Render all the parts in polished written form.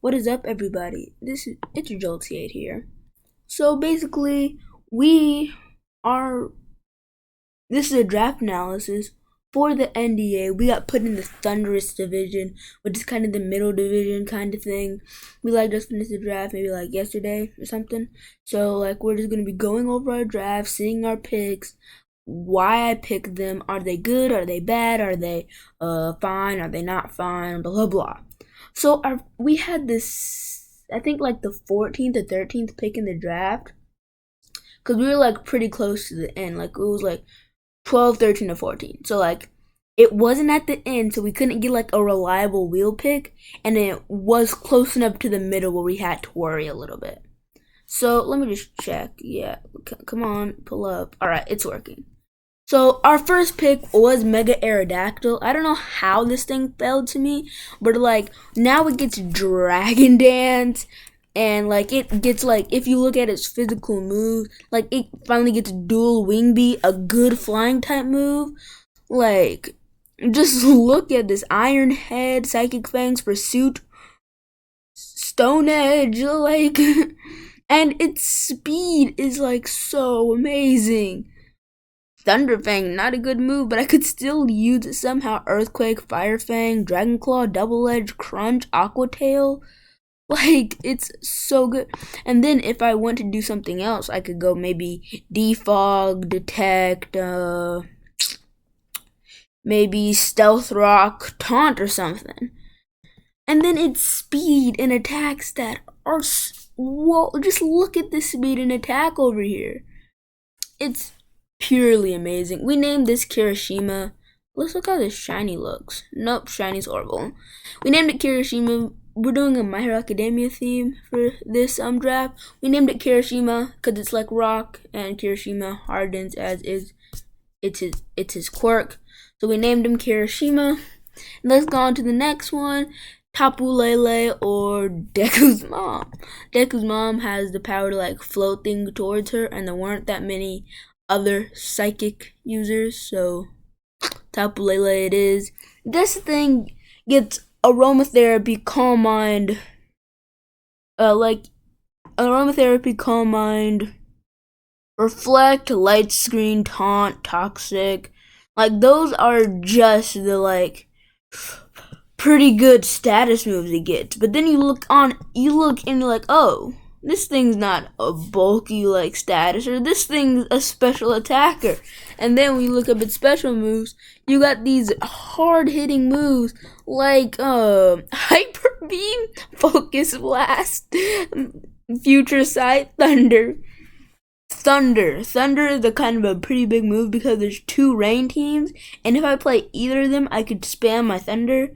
What is up, everybody? It's Joltiate here. So basically, we are. This is a draft analysis for the NDA. We got put in the Thundurus division, which is kind of the middle division kind of thing. We just finished the draft maybe yesterday or something. So we're just gonna be going over our draft, seeing our picks, why I picked them. Are they good? Are they bad? Are they fine? Are they not fine? Blah blah blah. So we had this, I think the 14th or 13th pick in the draft, because we were pretty close to the end. It was 12, 13, or 14. So it wasn't at the end, so we couldn't get a reliable wheel pick, and it was close enough to the middle where we had to worry a little bit. So let me just check. Yeah, come on, pull up. All right, it's working. So our first pick was Mega Aerodactyl. I don't know how this thing fell to me, but now it gets Dragon Dance, and it gets if you look at its physical moves, it finally gets Dual Wing Beat, a good flying type move. Just look at this: Iron Head, Psychic Fangs, Pursuit, Stone Edge, and its speed is so amazing. Thunder Fang, not a good move, but I could still use it somehow. Earthquake, Fire Fang, Dragon Claw, Double Edge, Crunch, Aqua Tail. It's so good. And then if I want to do something else, I could go maybe Defog, Detect, maybe Stealth Rock, Taunt, or something. And then its speed and attack stat are, whoa, just look at the speed and attack over here. It's purely amazing. We named this Kirishima. Let's look how this shiny looks. Nope, shiny's horrible. We named it Kirishima. We're doing a My Hero Academia theme for this draft. We named it Kirishima because it's like rock, and Kirishima hardens as is. It's his quirk. So we named him Kirishima. And let's go on to the next one. Tapu Lele, or Deku's mom. Deku's mom has the power to float things towards her, and there weren't that many other psychic users, so Tapu Lele it is. This thing gets aromatherapy, calm mind, aromatherapy, calm mind, reflect, light screen, taunt, toxic. Those are just the pretty good status moves it gets. But then you look and you're oh, this thing's not a bulky status, or this thing's a special attacker. And then when you look up its special moves, you got these hard hitting moves Hyper Beam, Focus Blast, Future Sight, Thunder. Thunder is a kind of a pretty big move because there's two rain teams, and if I play either of them, I could spam my Thunder.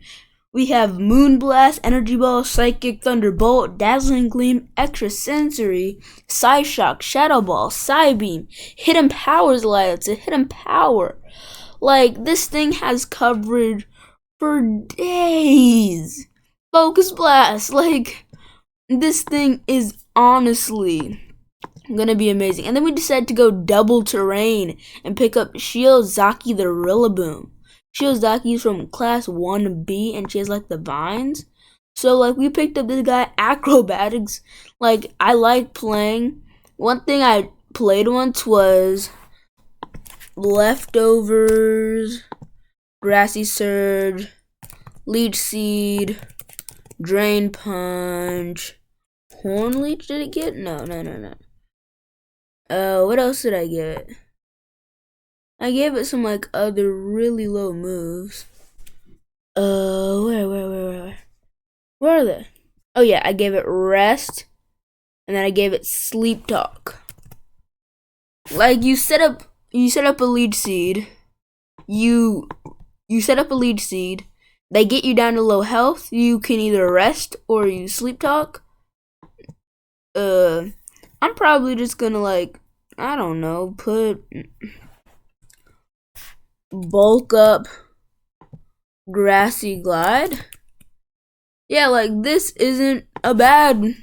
We have Moonblast, Energy Ball, Psychic, Thunderbolt, Dazzling Gleam, Extrasensory, Psyshock, Shadow Ball, Psybeam, Hidden Powers It's a hidden power. This thing has coverage for days. Focus Blast, this thing is honestly gonna be amazing. And then we decided to go double terrain and pick up Shiozaki the Rillaboom. Shiozaki's from class 1B, and she has the vines. So we picked up this guy. Acrobatics, I like playing. One thing I played once was Leftovers, Grassy Surge, Leech Seed, Drain Punch, Horn Leech. Did it get? No. What else did I give it? I gave it some other really low moves. Where are they? Oh yeah, I gave it Rest, and then I gave it Sleep Talk. You set up a Leech Seed. You set up a Leech Seed. They get you down to low health. You can either rest or you Sleep Talk. I'm probably just gonna I don't know, put Bulk Up, Grassy Glide. Yeah, this isn't a bad.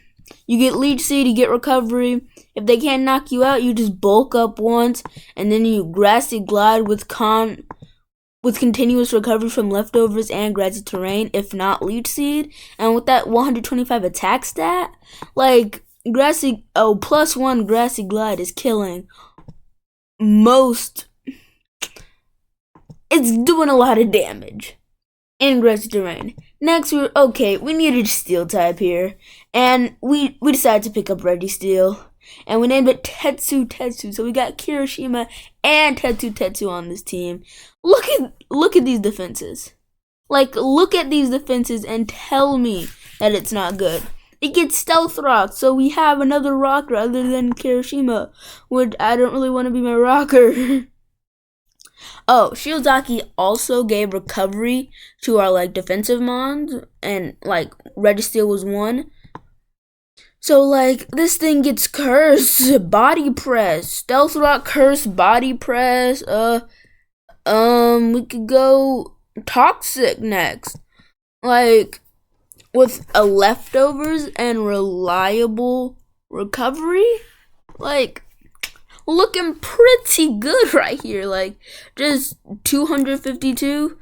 You get Leech Seed, you get Recovery. If they can't knock you out, you just bulk up once, and then you Grassy Glide with with continuous recovery from leftovers and grassy terrain, if not leech seed. And with that 125 attack stat, like +1 grassy glide is killing most. It's doing a lot of damage in grassy terrain. Next, we needed a steel type here, and we decided to pick up Registeel, and we named it Tetsu. So we got Kirishima and Tetsu on this team. Look at these defenses. Like, look at these defenses and tell me that it's not good. It gets Stealth Rock, so we have another rocker other than Kirishima, which I don't really want to be my rocker. Oh, Shiozaki also gave recovery to our like defensive mons, and like Registeel was one. So like this thing gets cursed, body press, Stealth Rock curse, body press. We could go Toxic next. Like with a leftovers and reliable recovery, like looking pretty good right here. Like just 252,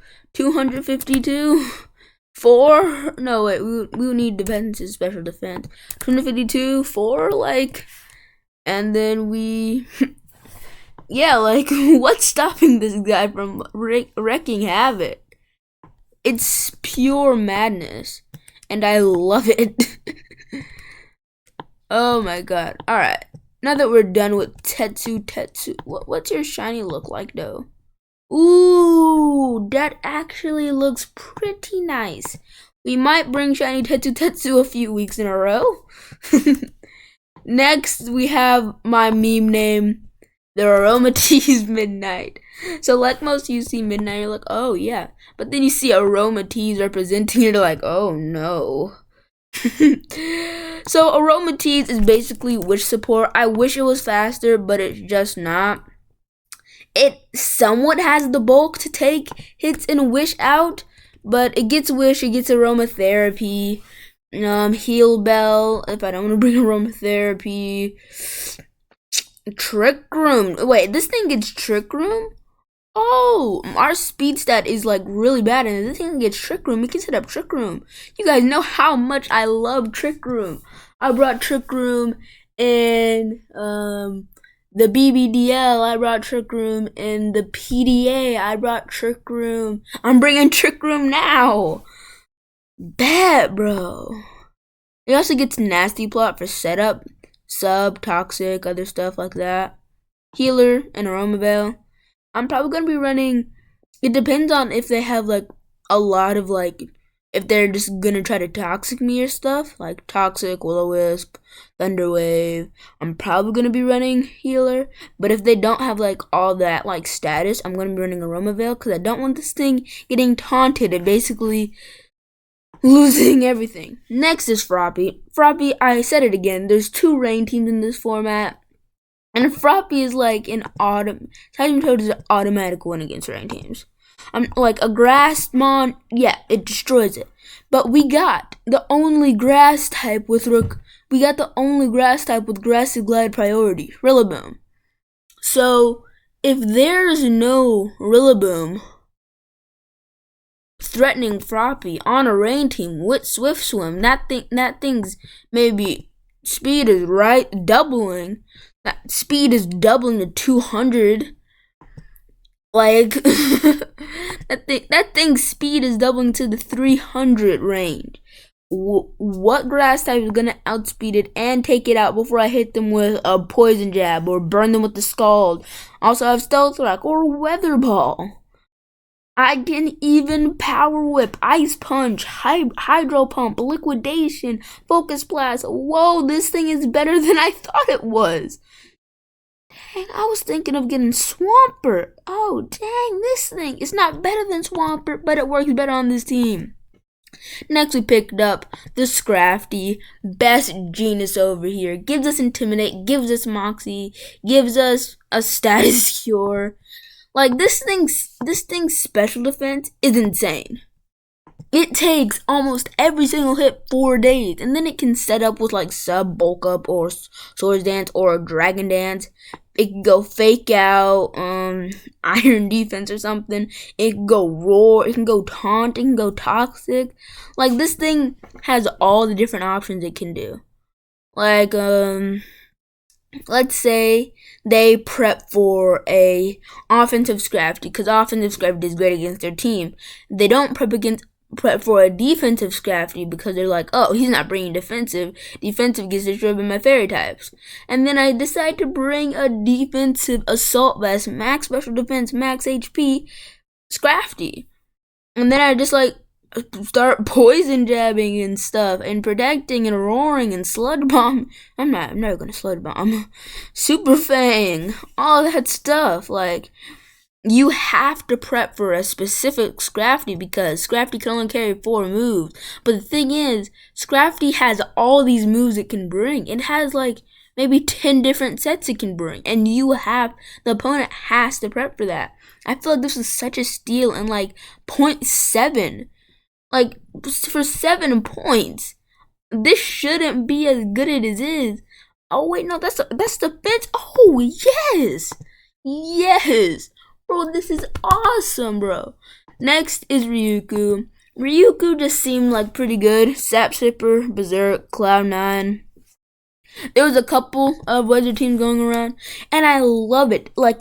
4. No wait, we need defense, special defense. 252, 4, like, and then we. Yeah, like, what's stopping this guy from wreaking havoc? It's pure madness, and I love it. Oh my god. Alright, now that we're done with Tetsu, what's your shiny look like, though? Ooh, that actually looks pretty nice. We might bring shiny Tetsu a few weeks in a row. Next, we have my meme name, the Aromatisse Midnight. So like most you see Midnight, you're like, oh yeah. But then you see Aromatisse representing it, like, oh no. So Aromatisse is basically wish support. I wish it was faster, but it's just not. It somewhat has the bulk to take hits and wish out, but it gets wish, it gets aromatherapy, heal bell, if I don't want to bring aromatherapy. Trick Room. Wait, this thing gets Trick Room? Oh, our speed stat is like really bad, and this thing gets Trick Room. We can set up Trick Room. You guys know how much I love Trick Room. I brought Trick Room in the BBDL. I brought Trick Room in the PDA. I brought Trick Room. I'm bringing Trick Room now. Bad, bro. It also gets Nasty Plot for setup. Sub, Toxic, other stuff like that. Healer and Aroma Veil. I'm probably going to be running, it depends on if they have like a lot of like, if they're just going to try to Toxic me or stuff, like Toxic, Will-O-Wisp, Thunderwave. I'm probably going to be running Healer, but if they don't have like all that like status, I'm going to be running Aroma Veil, because I don't want this thing getting taunted and basically losing everything. Next is Froppy. Froppy, I said it again, there's 2 rain teams in this format. And Froppy is like an Titan Toad is an automatic win against rain teams. Like a grass mon, yeah, it destroys it. But we got the only grass type with grassy glide priority, Rillaboom. So if there's no Rillaboom threatening Froppy on a rain team with Swift Swim, that thing's maybe speed is doubling. That speed is doubling to 200. Like that thing's speed is doubling to the 300 range. What grass type is gonna outspeed it and take it out before I hit them with a poison jab or burn them with the scald? Also have Stealth Rock or Weather Ball. I can even Power Whip, Ice Punch, Hydro Pump, Liquidation, Focus Blast. Whoa, this thing is better than I thought it was. Dang, I was thinking of getting Swampert. Oh, dang, this thing is not better than Swampert, but it works better on this team. Next, we picked up the Scrafty, best genus over here. Gives us Intimidate, gives us Moxie, gives us a Status Cure. Like, this thing's special defense is insane. It takes almost every single hit 4 days, and then it can set up with like Sub, Bulk Up, or Swords Dance, or Dragon Dance. It can go fake out, iron defense or something. It can go roar. It can go taunt. It can go toxic. Like, this thing has all the different options it can do. Like, let's say they prep for a offensive Scrafty, because offensive Scrafty is great against their team. They don't prep for a defensive Scrafty because they're like, oh, he's not bringing defensive. Defensive gets destroyed by my fairy types. And then I decide to bring a defensive assault vest, max special defense, max HP Scrafty. And then I just like start poison jabbing and stuff, and protecting and roaring and sludge bomb. I'm never gonna sludge bomb. Super Fang, all that stuff. Like, you have to prep for a specific Scrafty because Scrafty can only carry 4 moves. But the thing is, Scrafty has all these moves it can bring. It has like maybe 10 different sets it can bring, and the opponent has to prep for that. I feel like this is such a steal, and like 0.7. Like, for 7 points, this shouldn't be as good as it is. Oh wait, no, that's defense. Oh yes, bro, this is awesome, bro. Next is Ryuku. Ryuku just seemed like pretty good. Sap Sipper, Berserk, Cloud9. There was a couple of weather teams going around, and I love it. Like,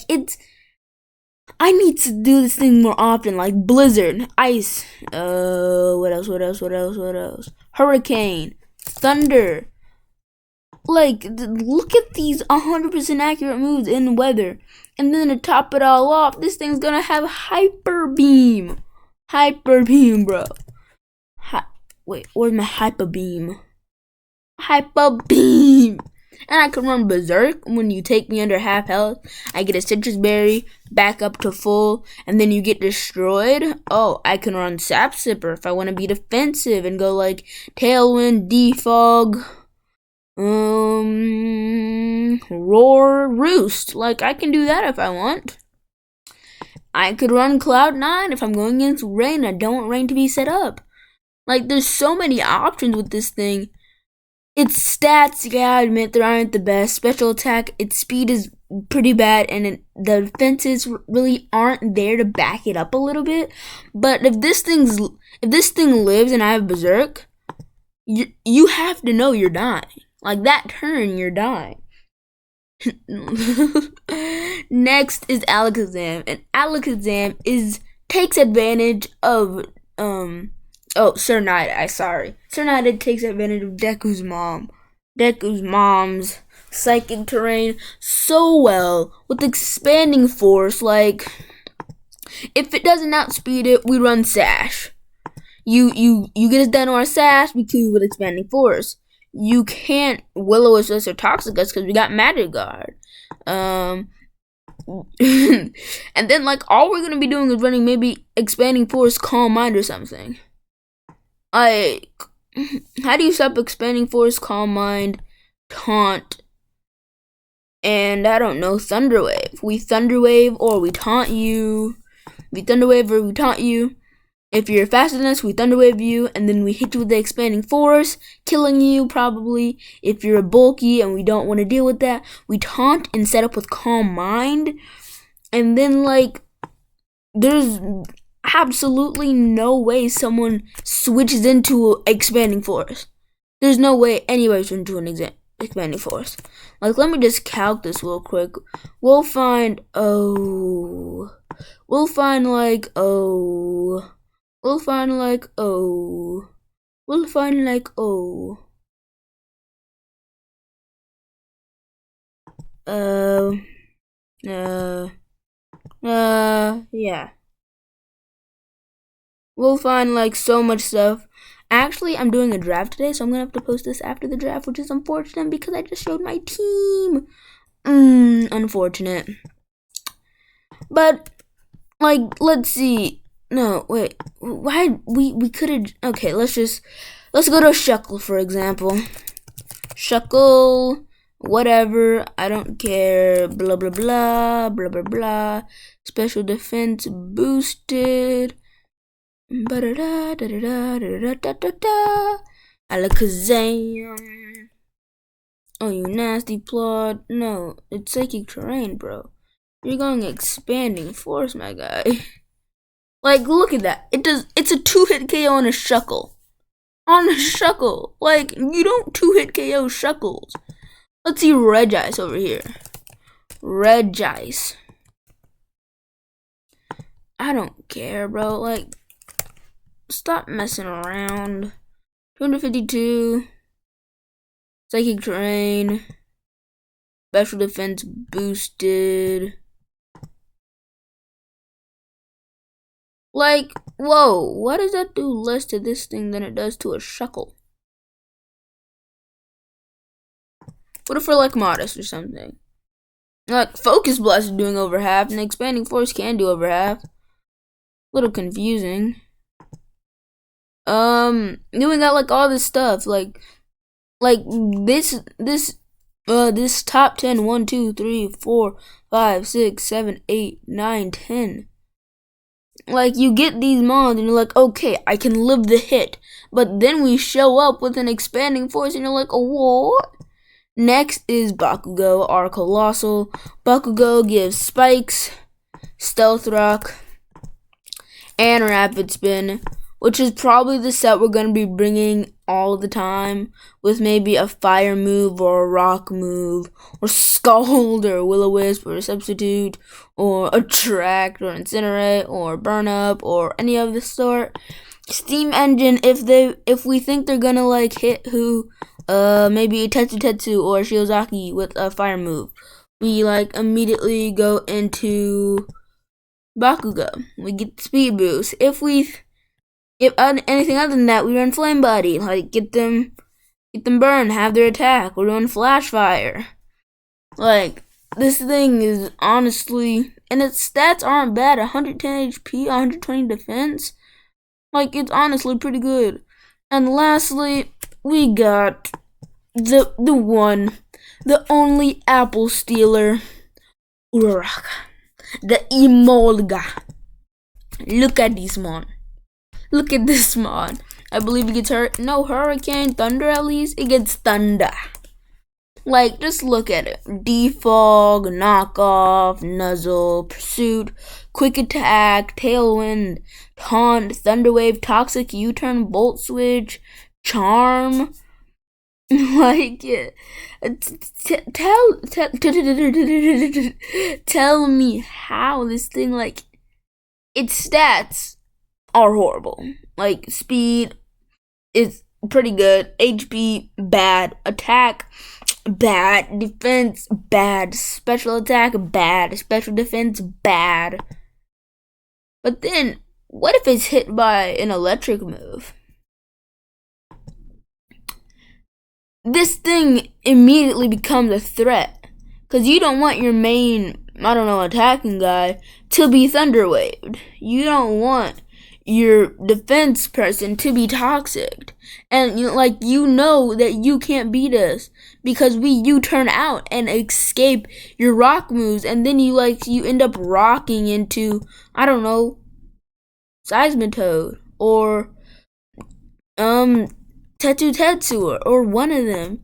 I need to do this thing more often, like Blizzard, Ice, what else? Hurricane, Thunder. Like, look at these 100% accurate moves in weather. And then to top it all off, this thing's gonna have Hyper Beam. Hyper Beam, bro. Wait, where's my Hyper Beam? Hyper Beam! And I can run Berserk when you take me under half health. I get a Citrus Berry, back up to full, and then you get destroyed. Oh, I can run Sap Sipper if I want to be defensive and go like Tailwind, Defog, Roar, Roost. Like, I can do that if I want. I could run Cloud9 if I'm going against Rain. I don't want Rain to be set up. Like, there's so many options with this thing. Its stats, yeah, I admit they aren't the best. Special attack, its speed is pretty bad, and the defenses really aren't there to back it up a little bit. But if this thing lives and I have Berserk, you have to know you're dying. Like, that turn, you're dying. Next is Alakazam, and Alakazam takes advantage of Cernida, Cernida takes advantage of Deku's mom. Deku's mom's psychic terrain so well with expanding force. Like, if it doesn't outspeed it, we run Sash. You get us down to our Sash, we kill you with expanding force. You can't Will-O-Wisp us or Toxic us because we got Magic Guard. And then, like, all we're gonna be doing is running maybe expanding force, Calm Mind or something. Like, how do you stop expanding force, Calm Mind, Taunt, and I don't know, Thunder Wave? We Thunder Wave or we taunt you. We Thunder Wave or we taunt you. If you're faster than us, we Thunder Wave you, and then we hit you with the expanding force, killing you probably. If you're bulky and we don't want to deal with that, we taunt and set up with Calm Mind. And then, like, there's absolutely no way someone switches into expanding force. There's no way anybody switches into an expanding force. Like, let me just calc this real quick. We'll find yeah. We'll find like so much stuff. Actually, I'm doing a draft today, so I'm gonna have to post this after the draft, which is unfortunate because I just showed my team. Unfortunate. But, like, let's see. No, wait. Why we could have? Okay, let's go to Shuckle, for example. Shuckle, whatever. I don't care. Blah blah blah. Blah blah blah. Special defense boosted. Alakazam. Oh, you nasty plot. No, it's psychic terrain, bro. You're going expanding force, my guy. Like, look at that. It's a 2-hit KO on a Shuckle. On a Shuckle. Like, you don't 2-hit KO Shuckles. Let's see Regice over here. Regice. I don't care, bro. Like, stop messing around. 252. Psychic terrain. Special defense boosted. Like, whoa, what does that do less to this thing than it does to a Shuckle? What if we're like Modest or something? Like, Focus Blast is doing over half, and Expanding Force can do over half. A little confusing. Then we got like all this stuff, like this top 10, 1, 2, 3, 4, 5, 6, 7, 8, 9, 10. Like, you get these mons and you're like, okay, I can live the hit. But then we show up with an Expanding Force and you're like, what? Next is Bakugo, our Colossal. Bakugo gives Spikes, Stealth Rock, and Rapid Spin, which is probably the set we're going to be bringing all the time, with maybe a Fire move or a Rock move, or Scald or Will-O-Wisp or Substitute, or Attract or Incinerate or Burn Up or any of the sort. Steam Engine, if we think they're gonna like hit who, maybe Tetsu or Shiozaki with a Fire move, we like immediately go into Bakugo. We get the speed boost. If anything other than that, we run Flame Body, like get them burn, have their attack. We're doing Flash Fire. Like, this thing is honestly, and its stats aren't bad. 110 HP, 120 defense. Like, it's honestly pretty good. And lastly, we got the one, the only Apple Stealer, Uraraka, the Emolga. Look at this mon. Look at this mod. I believe it gets no Hurricane, Thunder at least. It gets Thunder. Like, just look at it. Defog, Knockoff, Nuzzle, Pursuit, Quick Attack, Tailwind, Taunt, Thunderwave, Toxic U-Turn, Bolt Switch, Charm. Like, tell me how this thing, like, its stats are horrible. Like, speed is pretty good, HP bad, attack bad, defense bad, special attack bad, special defense bad. But then, what if it's hit by an electric move? This thing immediately becomes a threat, because you don't want your main, attacking guy to be Thunderwaved. You don't want your defense person to be toxic, and you know that you can't beat us because you turn out and escape your rock moves, and then you end up rocking into Seismitoad or Tetsu or one of them,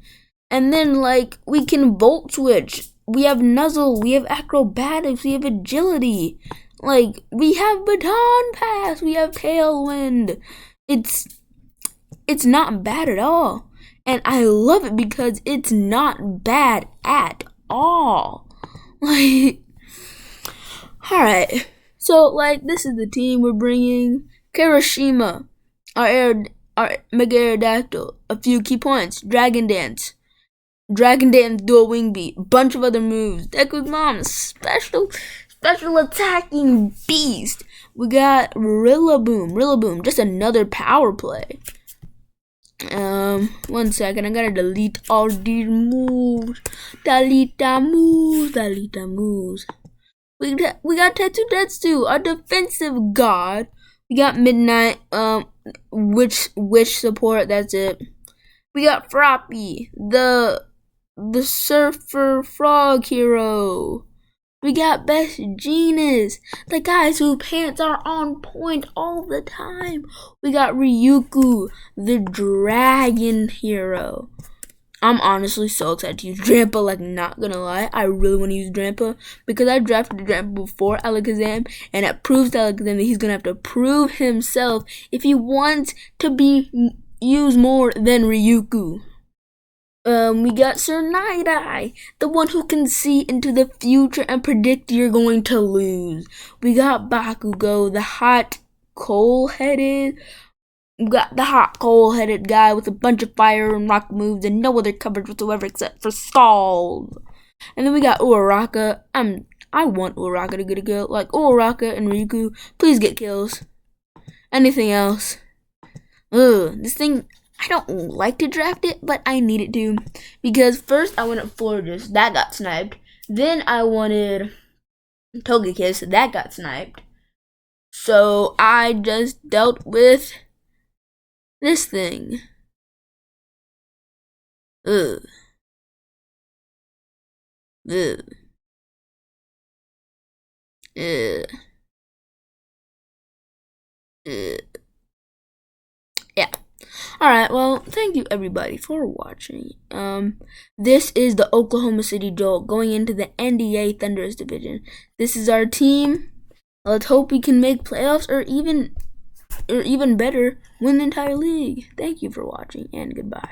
and then we can Volt Switch. We have Nuzzle, we have Acrobatics, we have Agility. We have Baton Pass, we have Tailwind. It's not bad at all. And I love it because it's not bad at all. Alright. So, this is the team we're bringing. Kirishima, our Mega Aerodactyl. A few key points. Dragon Dance, Dual Wing Beat. Bunch of other moves. Deku's Mom, special attacking beast. We got Rillaboom, just another power play. 1 second, I gotta delete all these moves. Delete the moves. We got Tetsu, our defensive god. We got Midnight, Witch support, that's it. We got Froppy, the surfer frog hero. We got Best Genus, the guys whose pants are on point all the time. We got Ryuku, the dragon hero. I'm honestly so excited to use Drampa, like, not gonna lie. I really want to use Drampa because I drafted Drampa before Alakazam, and it proves to Alakazam that he's gonna have to prove himself if he wants to be used more than Ryuku. We got Sir Night-Eye, the one who can see into the future and predict you're going to lose. We got Bakugo, the hot, coal-headed guy with a bunch of fire and rock moves and no other coverage whatsoever except for Scald. And then we got Uraraka. I want Uraraka to get a kill. Like, Uraraka and Riku, please get kills. Anything else? This thing, I don't like to draft it, but I need it to. Because first I wanted Florges, that got sniped. Then I wanted Togekiss, that got sniped. So I just dealt with this thing. Ugh. Ugh. Ugh. Ugh. Yeah. Alright, well, thank you everybody for watching. This is the Oklahoma City Jolt going into the NDA Thundurus division. This is our team. Let's hope we can make playoffs or even better, win the entire league. Thank you for watching and goodbye.